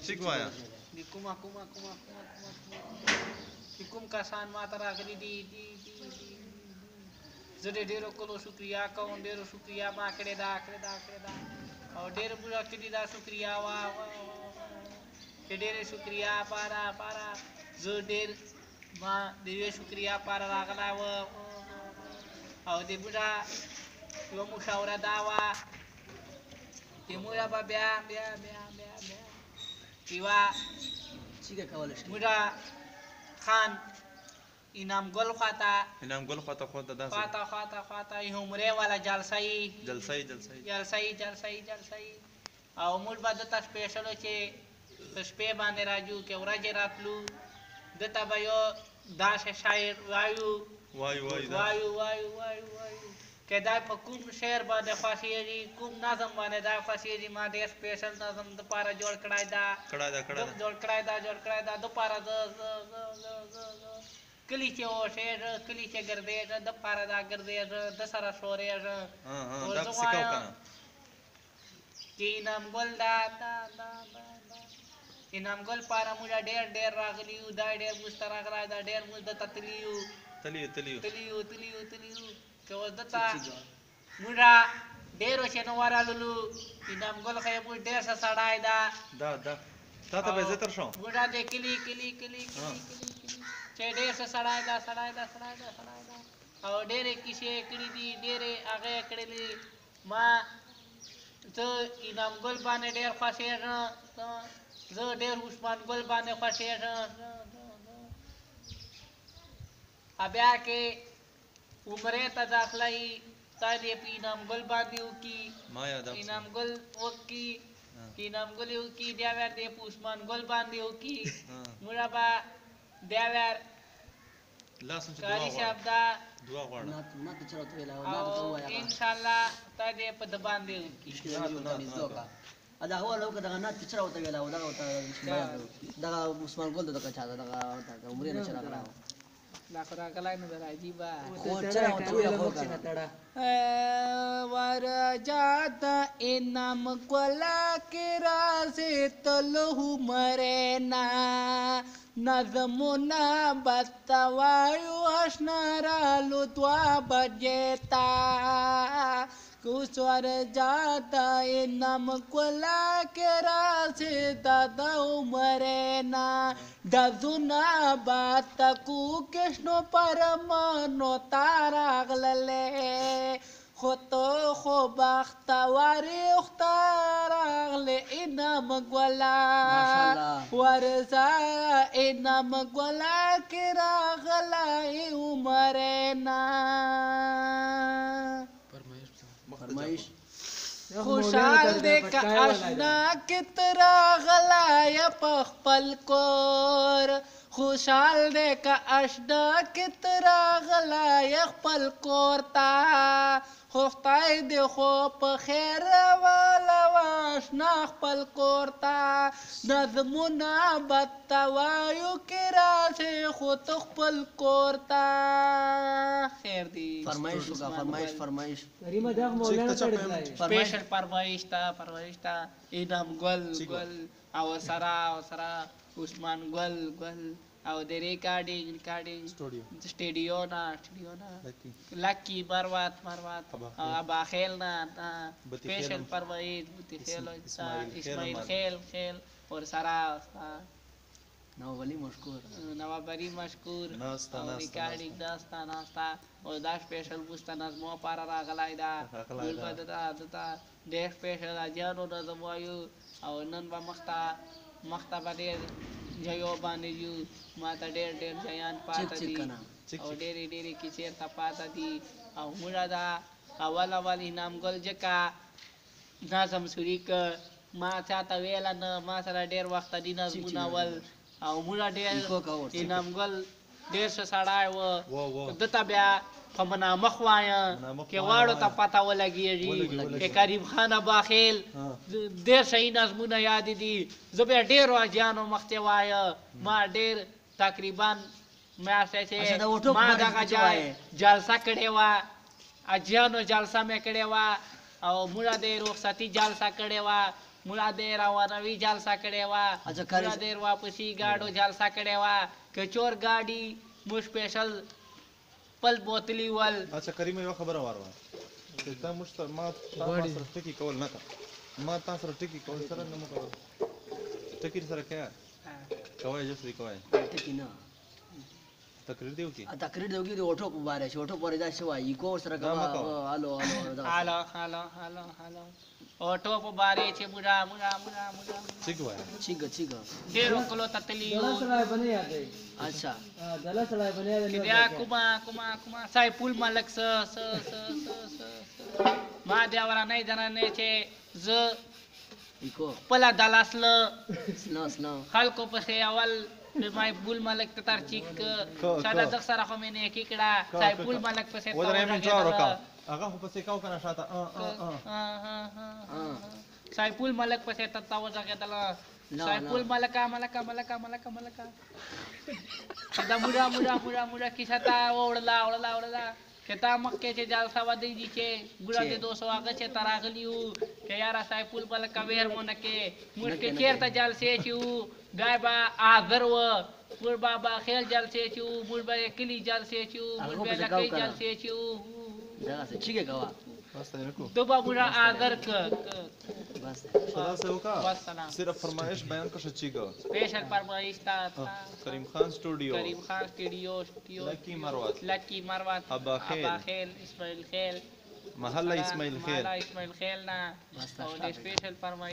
څه وایا د کومه چې کوم کسان ما ته راغلي دي زه د ډېرو کلو شکریا کوم، ډېرو شکریا ما کړې ده او ډېر موږ کړي دا شکریا چې ډېرې شکریا پاره زه ډېر ما د یوې شکریا پاره راغلی او د موږ یوه مشاوره دا وه چې موږ به بیا یوه موږ خان انعامګل خواته یې عمرې والا جلسه یي او موږ به دته سپېشلو چې په شپې باندې راځو که ورځې راتلو دته به یو داسې شاعر وایو که دا په کوم شعر باندې خوښېږي کوم نظم باندې دا خوښېږي ما ډېر سپېشل نظم دپاره جوړ کړی دا دپاره کلي چې اوسېږه کلي چې ګرځېږه دپاره دا ګرځېږه ده سره شورېږه زه وایم چې انعامګل پاره موږ ډېر راغلي یو دا ډېر موږ ته راغلی دا ډېر موږ دته تللي یو که اوس دته موږ ډېرو چې نه ورغللو انعامګل خو یې موږ ډېر ښه سړی ده موږ د کلي چې ډېر ښه سړی ده او ډېرې کیسې یې کړي دي ډېرې هغه یې کړلي ما زه انعامګل باندې ډېر خوښېږم زه ډېر عثمان ګل باندې خوښېږم بیا کې عمرې ته داخله یي تا دې په انعامګل باندې وکړي انعامګل یې وکړي بیا ور دې په عثمان ګل باندې وکړي موږ به بیا ور کاري صاحب دا او انشاءالله تا دې په ده باندې وکړي دا هو لو دغه نات چې راوته ویلا او دغه دغه عثمان ګل دغه چا دغه عمرې نه چر راغلا دا خو راغلی نو دا عجیبه خو چې راوته ویلا خو ورجات انعامګل کې رازې تلو مرینا نظمونه بته وایو اشنا رالو دوه بجې ته اوس ورجاته انعامګل کې رازې د عمرېنا ډزونه باته کوکشنو پرمنو ته راغللې خو ته خو بختورې وخته راغلې انعامګل ورځه انعامګل کې راغلی عمرېنا خوشحال دې که اشنا کت راغلی په خپل کور خوشحال دې که اشنا کت راغلی خپل کور ته خو خدای دې خو په خیر راولو اشنا خپل کور ته نظمونه بته وایو کې راشې خو ته خپل کور ته خیر دی فرمایش سپیشل فرمایش ته انعامګل او سره عثمان ګل او د ریکارډینګ سټوډیو نه لکی مروت او ابا خیل نه سپیشل فرمایش اسماعیل خیل اور سره نواب علی مشکور ریکارډینګ ناستا او دا سپیشل بوسته نظمو پاره راغلی ده موږ به دته ډېر سپیشل اجیانو نظم وایو او نن به مخته به ډېر جیو باندې یو ما ته ډېر جیان پاته دي او ډېرې کیسې ته پاته دي او موږ دا اول انعامګل ځکه نظم سوري که ما چاته ویله نه ما سره ډېر وخته دي نظمونه ول او موږ ډېر انعامګل ډېر ښه سړی و دته بیا په منامخ وایم که واړو ته پته ولګېږي که کریم خان اباخیل ډېر صحیح نظمونه یاد دي زه بیا ډېرو اجیانو مخکې وایم ما ډېر تقریبا میاشتې چې ما دغه ځای جلسه کړې وه اجیانو جلسه مې کړې وه او موږ د رخصتي جلسه کړې وه मुलादेर आवा नवी जलसा कड़े वा अच्छा, करे- मुलादेर वापसी गाड़ो जलसा कड़े वा कचोर गाड़ी मु स्पेशल पल बोतली वल اچھا کریم یو خبره واره چې تا مشت ما تا ما سره ټکی کول نه کا ما تا سره ټکی کول سره نه مو کول ټکی سره کیا کوي جسري کوي ټکی نه تقریر دیو کی تقریر دیوږي د اوټو په باره شي اوټو پورې دا شوی ایکو سره کا الو हालो ऑटो पे बारे छे मुरा ઠીક હોય छिग ढेरो कलो ततलियो अच्छा किद्या कुमा साय पुल मालक स महादेवरा नाही जणांनी छे ज इको पला दलासल स्नो हलको पसे अवल माय पुल मालक ततार चिक सादा दक्षरा खो मैंने किकड़ा साय पुल मालक पसे ودرې من چا ورکا هغه په څه کاو کنه شاته साय पुल मालक पसे तताव जागे दला साय पुल malaka kita muda kisata ओळला kita मक्के चे जालसा वादी दिचे गुडा ते 200 आगे चे तरागलियो के यारा साय पुल malaka वेर मोनके मुटके केरता जाल से छु गायबा आदरव पुर बाबा खेल जाल से छु मुरबा किली जाल से छु मुरबा लकई जाल से छु जगह से छिगे गवा بس تنکو دوبا मुरा आदर क बस خدا سے ہوکا والسلام صرف فرمائش بیان کر چیگا स्पेशल फरमाइश था کریم خان स्टूडियो करीम खान स्टूडियो لکی مروت लकी मरवत अबा खेल इस्माइल खेल محل اسماعیل خیل اسماعیل खेल ना और स्पेशल फरमाइश